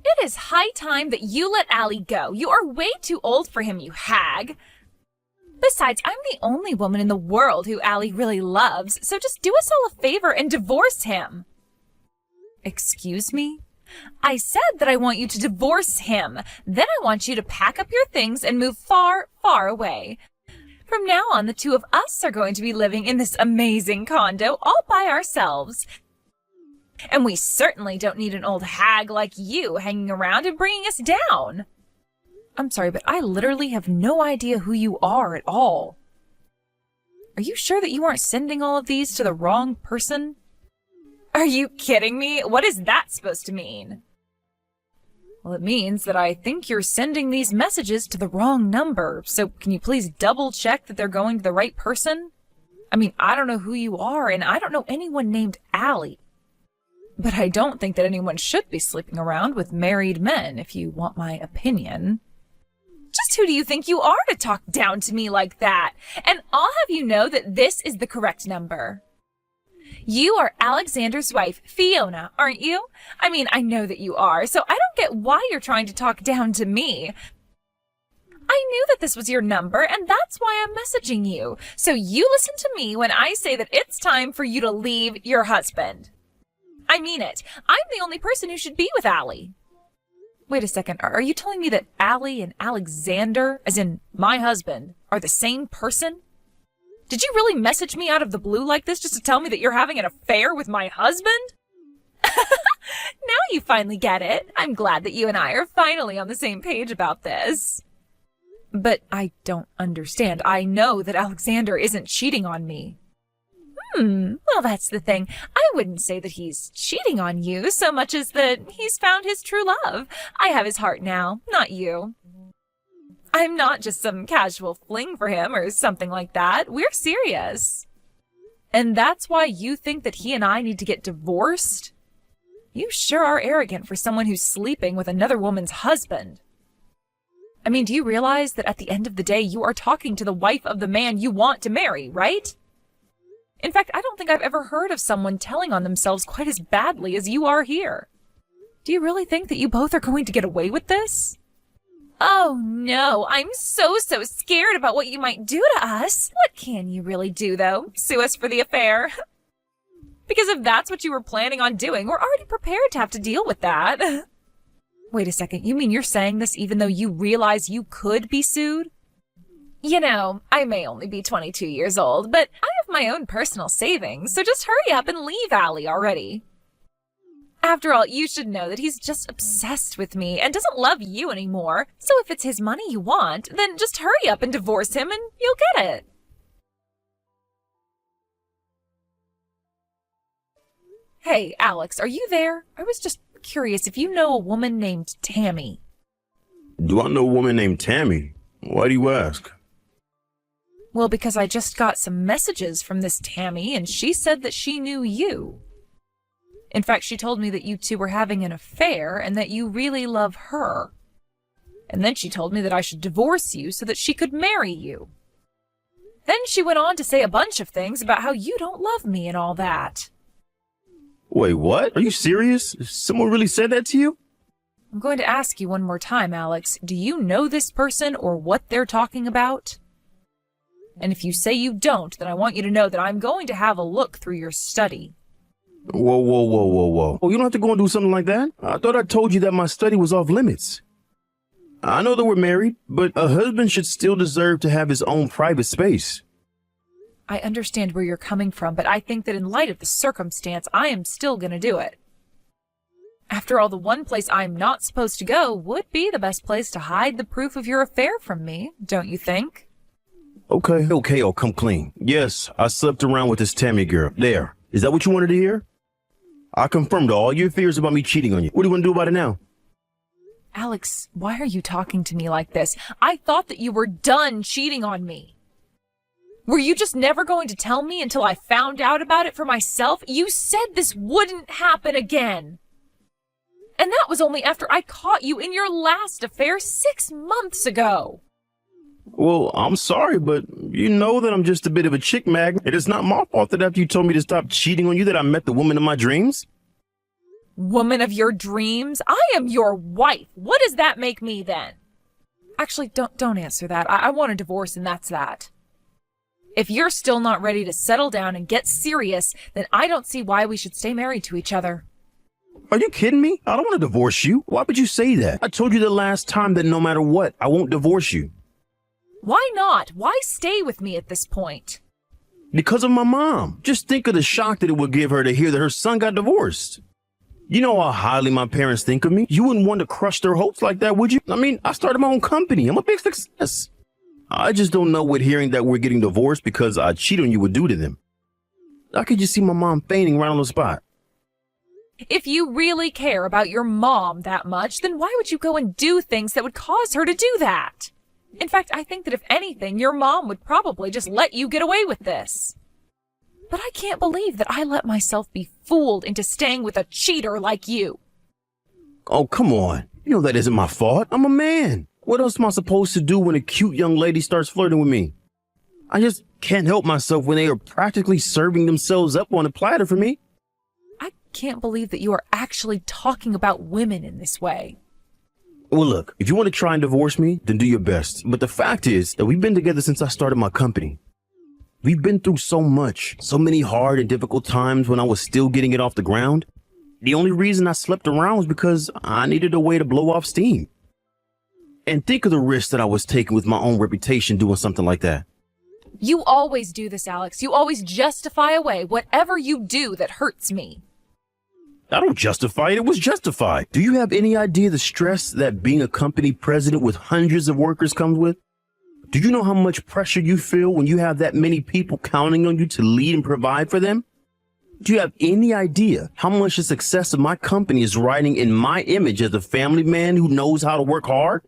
It is high time that you let Allie go. You are way too old for him, you hag. Besides, I'm the only woman in the world who Allie really loves, so just do us all a favor and divorce him. Excuse me? I said that I want you to divorce him. Then I want you to pack up your things and move far, far away. From now on, the two of us are going to be living in this amazing condo all by ourselves. And we certainly don't need an old hag like you hanging around and bringing us down. I'm sorry, but I literally have no idea who you are at all. Are you sure that you aren't sending all of these to the wrong person? Are you kidding me? What is that supposed to mean? Well, it means that I think you're sending these messages to the wrong number. So can you please double check that they're going to the right person? I mean, I don't know who you are, and I don't know anyone named Allie. But I don't think that anyone should be sleeping around with married men, if you want my opinion. Just who do you think you are to talk down to me like that? And I'll have you know that this is the correct number. You are Alexander's wife, Fiona, aren't you? I mean, I know that you are, so I don't get why you're trying to talk down to me. I knew that this was your number, and that's why I'm messaging you. So you listen to me when I say that it's time for you to leave your husband. I mean it. I'm the only person who should be with Allie. Wait a second. Are you telling me that Allie and Alexander, as in my husband, are the same person? Did you really message me out of the blue like this just to tell me that you're having an affair with my husband? Now you finally get it. I'm glad that you and I are finally on the same page about this. But I don't understand. I know that Alexander isn't cheating on me. Well, that's the thing. I wouldn't say that he's cheating on you so much as that he's found his true love. I have his heart now, not you. I'm not just some casual fling for him or something like that. We're serious. And that's why you think that he and I need to get divorced? You sure are arrogant for someone who's sleeping with another woman's husband. I mean, do you realize that at the end of the day, you are talking to the wife of the man you want to marry, right? In fact, I don't think I've ever heard of someone telling on themselves quite as badly as you are here. Do you really think that you both are going to get away with this? Oh no, I'm so scared about what you might do to us. What can you really do, though? Sue us for the affair? Because if that's what you were planning on doing, we're already prepared to have to deal with that. Wait a second, you mean you're saying this even though you realize you could be sued? You know, I may only be 22 years old, but I have my own personal savings, so just hurry up and leave Allie already. After all, you should know that he's just obsessed with me and doesn't love you anymore, so if it's his money you want, then just hurry up and divorce him and you'll get it. Hey, Alex, are you there? I was just curious if you know a woman named Tammy. Do I know a woman named Tammy? Why do you ask? Well, because I just got some messages from this Tammy, and she said that she knew you. In fact, she told me that you two were having an affair and that you really love her. And then she told me that I should divorce you so that she could marry you. Then she went on to say a bunch of things about how you don't love me and all that. Wait, what? Are you serious? Someone really said that to you? I'm going to ask you one more time, Alex. Do you know this person or what they're talking about? And if you say you don't, then I want you to know that I'm going to have a look through your study. Whoa. Oh, you don't have to go and do something like that. I thought I told you that my study was off limits. I know that we're married, but a husband should still deserve to have his own private space. I understand where you're coming from, but I think that in light of the circumstance, I am still going to do it. After all, the one place I'm not supposed to go would be the best place to hide the proof of your affair from me, don't you think? Okay, oh, come clean. Yes, I slept around with this Tammy girl. There. Is that what you wanted to hear? I confirmed all your fears about me cheating on you. What do you want to do about it now? Alex, why are you talking to me like this? I thought that you were done cheating on me. Were you just never going to tell me until I found out about it for myself? You said this wouldn't happen again. And that was only after I caught you in your last affair 6 months ago. Well, I'm sorry, but you know that I'm just a bit of a chick magnet. It is not my fault that after you told me to stop cheating on you that I met the woman of my dreams. Woman of your dreams? I am your wife. What does that make me then? Actually, don't answer that. I want a divorce and that's that. If you're still not ready to settle down and get serious, then I don't see why we should stay married to each other. Are you kidding me? I don't want to divorce you. Why would you say that? I told you the last time that no matter what, I won't divorce you. Why not? Why stay with me at this point? Because of my mom. Just think of the shock that it would give her to hear that her son got divorced. You know how highly my parents think of me? You wouldn't want to crush their hopes like that, would you? I mean, I started my own company. I'm a big success. I just don't know what hearing that we're getting divorced because I cheat on you would do to them. I could just see my mom fainting right on the spot. If you really care about your mom that much, then why would you go and do things that would cause her to do that? In fact, I think that if anything, your mom would probably just let you get away with this. But I can't believe that I let myself be fooled into staying with a cheater like you. Oh, come on. You know that isn't my fault. I'm a man. What else am I supposed to do when a cute young lady starts flirting with me? I just can't help myself when they are practically serving themselves up on a platter for me. I can't believe that you are actually talking about women in this way. Well, look, if you want to try and divorce me, then do your best. But the fact is that we've been together since I started my company. We've been through so much, so many hard and difficult times when I was still getting it off the ground. The only reason I slept around was because I needed a way to blow off steam. And think of the risk that I was taking with my own reputation doing something like that. You always do this, Alex. You always justify away whatever you do that hurts me. I don't justify it. It was justified. Do you have any idea the stress that being a company president with hundreds of workers comes with? Do you know how much pressure you feel when you have that many people counting on you to lead and provide for them? Do you have any idea how much the success of my company is riding in my image as a family man who knows how to work hard?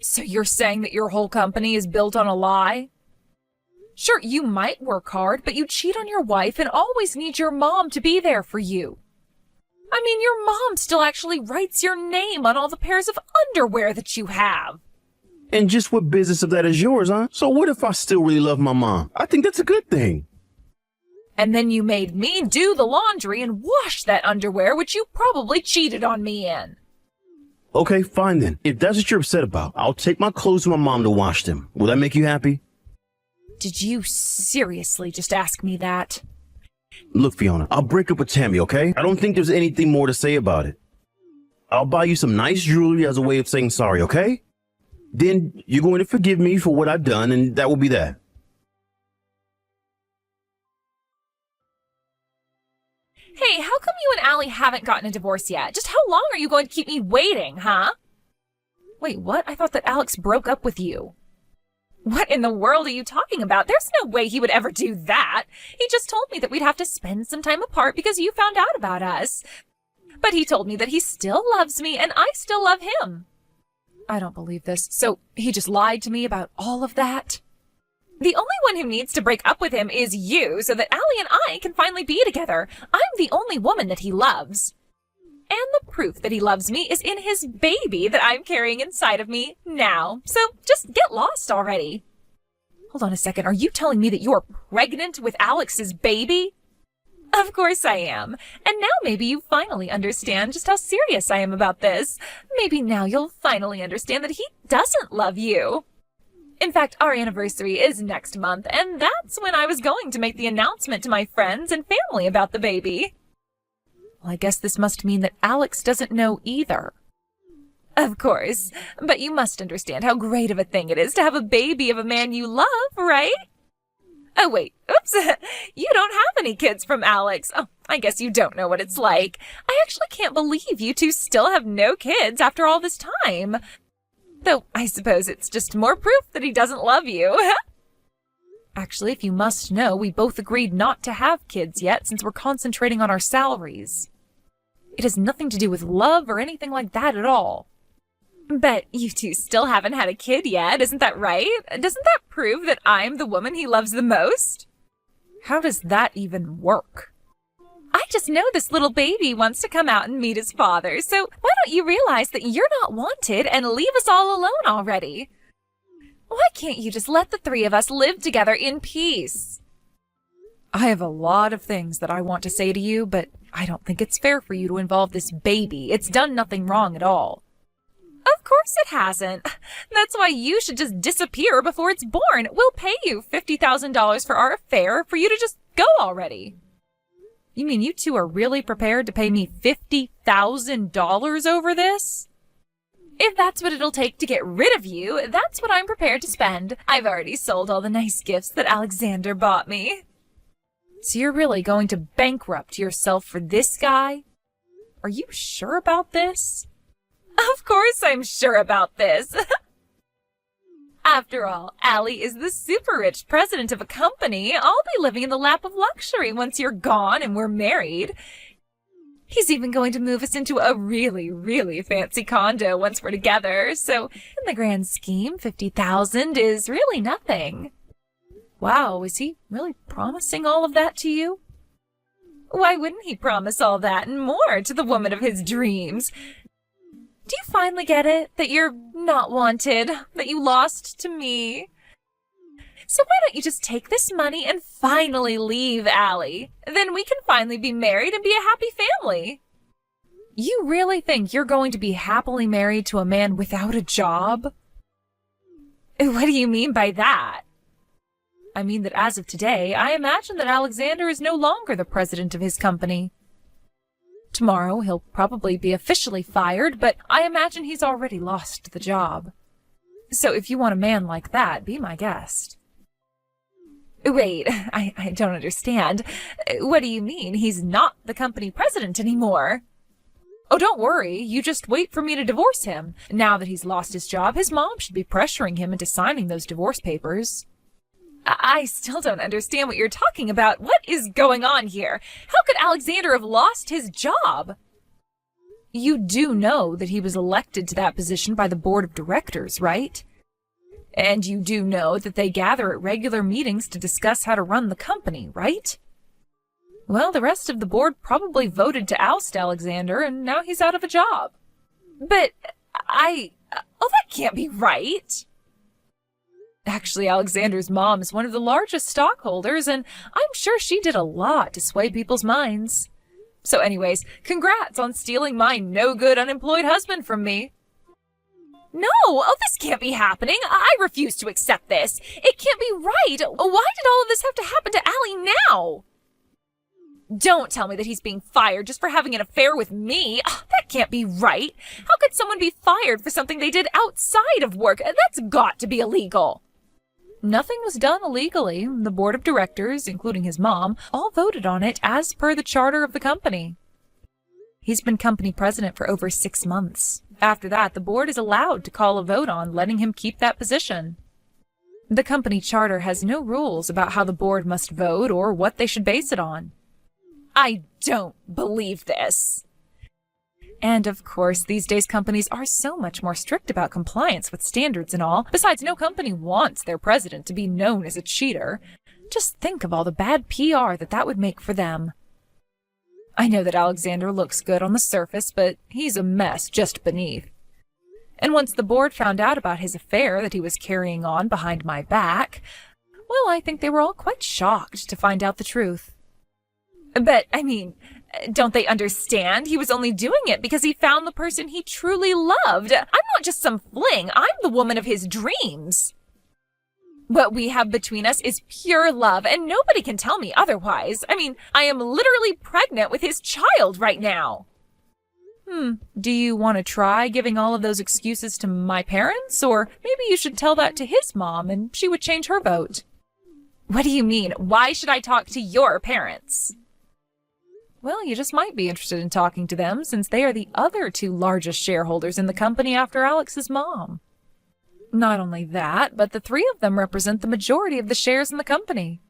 So you're saying that your whole company is built on a lie? Sure, you might work hard, but you cheat on your wife and always need your mom to be there for you. I mean, your mom still actually writes your name on all the pairs of underwear that you have. And just what business of that is yours, huh? So what if I still really love my mom? I think that's a good thing. And then you made me do the laundry and wash that underwear, which you probably cheated on me in. Okay, fine then. If that's what you're upset about, I'll take my clothes to my mom to wash them. Will that make you happy? Did you seriously just ask me that? Look, Fiona, I'll break up with Tammy, okay? I don't think there's anything more to say about it. I'll buy you some nice jewelry as a way of saying sorry, okay? Then you're going to forgive me for what I've done, and that will be that. Hey, how come you and Allie haven't gotten a divorce yet? Just how long are you going to keep me waiting, huh? Wait, what? I thought that Alex broke up with you. What in the world are you talking about? There's no way he would ever do that. He just told me that we'd have to spend some time apart because you found out about us. But he told me that he still loves me and I still love him. I don't believe this. So he just lied to me about all of that? The only one who needs to break up with him is you so that Allie and I can finally be together. I'm the only woman that he loves. And the proof that he loves me is in his baby that I'm carrying inside of me now. So just get lost already. Hold on a second. Are you telling me that you're pregnant with Alex's baby? Of course I am. And now maybe you finally understand just how serious I am about this. Maybe now you'll finally understand that he doesn't love you. In fact, our anniversary is next month, and that's when I was going to make the announcement to my friends and family about the baby. Well, I guess this must mean that Alex doesn't know either. Of course, but you must understand how great of a thing it is to have a baby of a man you love, right? Oh, wait, oops, you don't have any kids from Alex. Oh, I guess you don't know what it's like. I actually can't believe you two still have no kids after all this time. Though I suppose it's just more proof that he doesn't love you. Actually, if you must know, we both agreed not to have kids yet since we're concentrating on our salaries. It has nothing to do with love or anything like that at all. But you two still haven't had a kid yet, isn't that right? Doesn't that prove that I'm the woman he loves the most? How does that even work? I just know this little baby wants to come out and meet his father, so why don't you realize that you're not wanted and leave us all alone already? Why can't you just let the three of us live together in peace? I have a lot of things that I want to say to you, but I don't think it's fair for you to involve this baby. It's done nothing wrong at all. Of course it hasn't. That's why you should just disappear before it's born. We'll pay you $50,000 for our affair for you to just go already. You mean you two are really prepared to pay me $50,000 over this? If that's what it'll take to get rid of you, that's what I'm prepared to spend. I've already sold all the nice gifts that Alexander bought me. So you're really going to bankrupt yourself for this guy? Are you sure about this? Of course I'm sure about this. After all, Allie is the super rich president of a company. I'll be living in the lap of luxury once you're gone and we're married. He's even going to move us into a really, really fancy condo once we're together. So in the grand scheme, $50,000 is really nothing. Wow, is he really promising all of that to you? Why wouldn't he promise all that and more to the woman of his dreams? Do you finally get it? That you're not wanted? That you lost to me? So why don't you just take this money and finally leave Allie? Then we can finally be married and be a happy family. You really think you're going to be happily married to a man without a job? What do you mean by that? I mean that as of today, I imagine that Alexander is no longer the president of his company. Tomorrow he'll probably be officially fired, but I imagine he's already lost the job. So if you want a man like that, be my guest. Wait, I don't understand. What do you mean? He's not the company president anymore? Oh, don't worry. You just wait for me to divorce him. Now that he's lost his job, his mom should be pressuring him into signing those divorce papers. I still don't understand what you're talking about. What is going on here? How could Alexander have lost his job? You do know that he was elected to that position by the board of directors, right? And you do know that they gather at regular meetings to discuss how to run the company, right? Well, the rest of the board probably voted to oust Alexander, and now he's out of a job. But that can't be right. Actually, Alexander's mom is one of the largest stockholders, and I'm sure she did a lot to sway people's minds. So anyways, congrats on stealing my no-good unemployed husband from me. No, this can't be happening. I refuse to accept this. It can't be right. Why did all of this have to happen to Allie now? Don't tell me that he's being fired just for having an affair with me. That can't be right. How could someone be fired for something they did outside of work? That's got to be illegal. Nothing was done illegally. The board of directors, including his mom, all voted on it as per the charter of the company. He's been company president for over 6 months. After that, the board is allowed to call a vote on letting him keep that position. The company charter has no rules about how the board must vote or what they should base it on. I don't believe this. And of course, these days companies are so much more strict about compliance with standards and all. Besides, no company wants their president to be known as a cheater. Just think of all the bad PR that would make for them. I know that Alexander looks good on the surface, but he's a mess just beneath. And once the board found out about his affair that he was carrying on behind my back, well, I think they were all quite shocked to find out the truth. But, don't they understand? He was only doing it because he found the person he truly loved. I'm not just some fling. I'm the woman of his dreams. What we have between us is pure love, and nobody can tell me otherwise. I am literally pregnant with his child right now. Do you want to try giving all of those excuses to my parents? Or maybe you should tell that to his mom and she would change her vote. What do you mean? Why should I talk to your parents? Well, you just might be interested in talking to them since they are the other 2 largest shareholders in the company after Alex's mom. Not only that, but the 3 of them represent the majority of the shares in the company.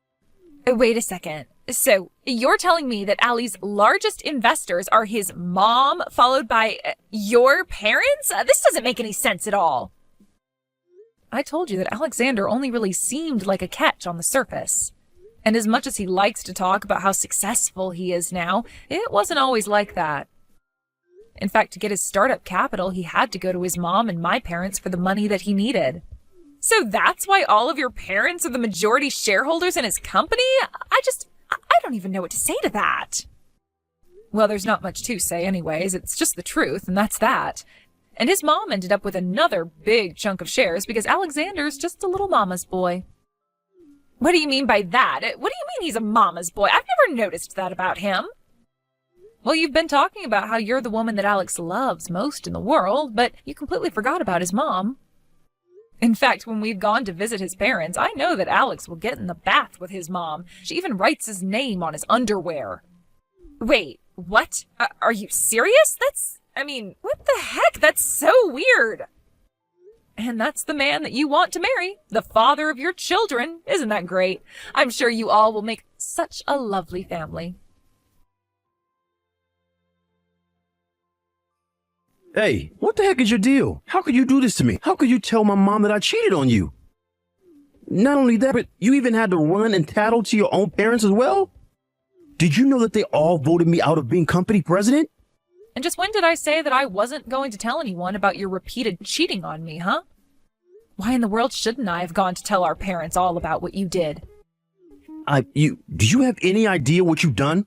Wait a second. So, you're telling me that Allie's largest investors are his mom, followed by your parents? This doesn't make any sense at all. I told you that Alexander only really seemed like a catch on the surface. And as much as he likes to talk about how successful he is now, it wasn't always like that. In fact, to get his startup capital, he had to go to his mom and my parents for the money that he needed. So that's why all of your parents are the majority shareholders in his company? I don't even know what to say to that. Well, there's not much to say anyways. It's just the truth, and that's that. And his mom ended up with another big chunk of shares because Alexander's just a little mama's boy. What do you mean by that? What do you mean he's a mama's boy? I've never noticed that about him. Well, you've been talking about how you're the woman that Alex loves most in the world, but you completely forgot about his mom. In fact, when we've gone to visit his parents, I know that Alex will get in the bath with his mom. She even writes his name on his underwear. Wait, what? Are you serious? What the heck? That's so weird. And that's the man that you want to marry, the father of your children. Isn't that great? I'm sure you all will make such a lovely family. Hey, what the heck is your deal? How could you do this to me? How could you tell my mom that I cheated on you? Not only that, but you even had to run and tattle to your own parents as well? Did you know that they all voted me out of being company president? And just when did I say that I wasn't going to tell anyone about your repeated cheating on me, huh? Why in the world shouldn't I have gone to tell our parents all about what you did? Do you have any idea what you've done?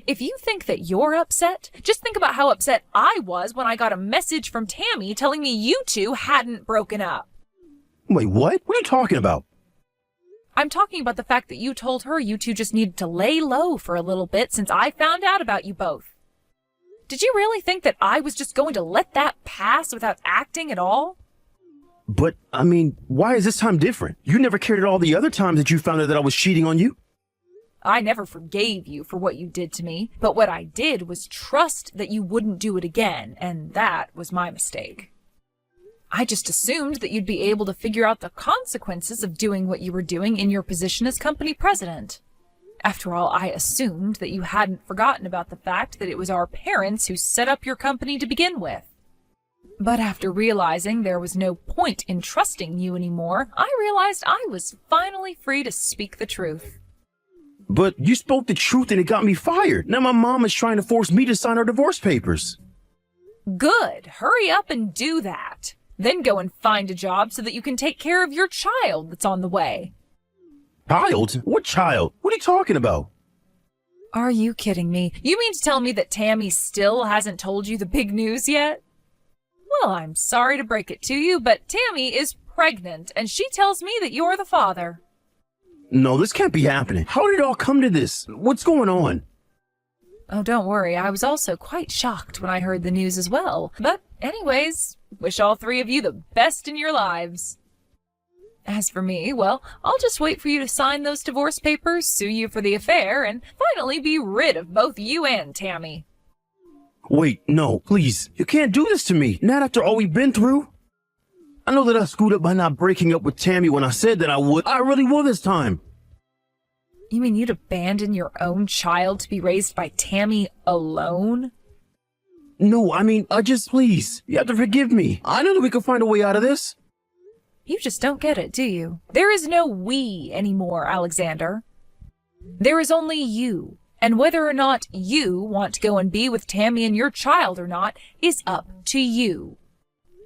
If you think that you're upset, just think about how upset I was when I got a message from Tammy telling me you two hadn't broken up. Wait, what? What are you talking about? I'm talking about the fact that you told her you two just needed to lay low for a little bit since I found out about you both. Did you really think that I was just going to let that pass without acting at all? But, why is this time different? You never cared at all the other times that you found out that I was cheating on you. I never forgave you for what you did to me, but what I did was trust that you wouldn't do it again, and that was my mistake. I just assumed that you'd be able to figure out the consequences of doing what you were doing in your position as company president. After all, I assumed that you hadn't forgotten about the fact that it was our parents who set up your company to begin with. But after realizing there was no point in trusting you anymore, I realized I was finally free to speak the truth. But you spoke the truth and it got me fired. Now my mom is trying to force me to sign our divorce papers. Good. Hurry up and do that. Then go and find a job so that you can take care of your child that's on the way. Child? What child? What are you talking about? Are you kidding me? You mean to tell me that Tammy still hasn't told you the big news yet? Well, I'm sorry to break it to you, but Tammy is pregnant, and she tells me that you're the father. No, this can't be happening. How did it all come to this? What's going on? Oh, don't worry. I was also quite shocked when I heard the news as well. But anyways, wish all three of you the best in your lives. As for me, well, I'll just wait for you to sign those divorce papers, sue you for the affair, and finally be rid of both you and Tammy. Wait, no, please. You can't do this to me. Not after all we've been through. I know that I screwed up by not breaking up with Tammy when I said that I would. I really will this time. You mean you'd abandon your own child to be raised by Tammy alone? No, please. You have to forgive me. I know that we can find a way out of this. You just don't get it, do you? There is no we anymore, Alexander. There is only you. And whether or not you want to go and be with Tammy and your child or not is up to you.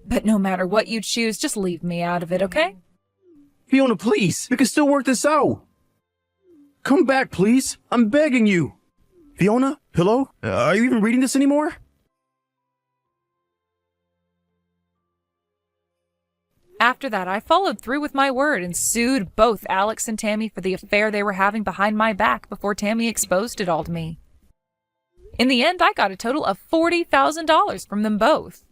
But no matter what you choose, just leave me out of it, okay? Fiona, please. We can still work this out. Come back, please. I'm begging you. Fiona? Hello? Are you even reading this anymore? After that, I followed through with my word and sued both Alex and Tammy for the affair they were having behind my back before Tammy exposed it all to me. In the end, I got a total of $40,000 from them both.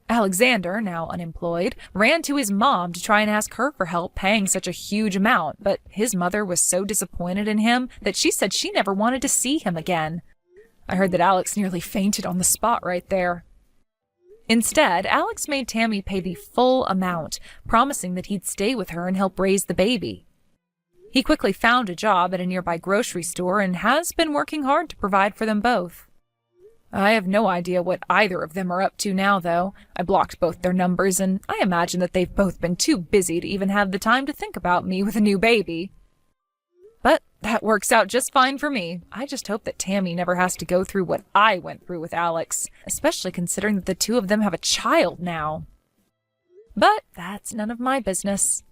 Alexander, now unemployed, ran to his mom to try and ask her for help paying such a huge amount, but his mother was so disappointed in him that she said she never wanted to see him again. I heard that Alex nearly fainted on the spot right there. Instead, Alex made Tammy pay the full amount, promising that he'd stay with her and help raise the baby. He quickly found a job at a nearby grocery store and has been working hard to provide for them both. I have no idea what either of them are up to now, though. I blocked both their numbers, and I imagine that they've both been too busy to even have the time to think about me with a new baby. But that works out just fine for me. I just hope that Tammy never has to go through what I went through with Alex, especially considering that the two of them have a child now. But that's none of my business.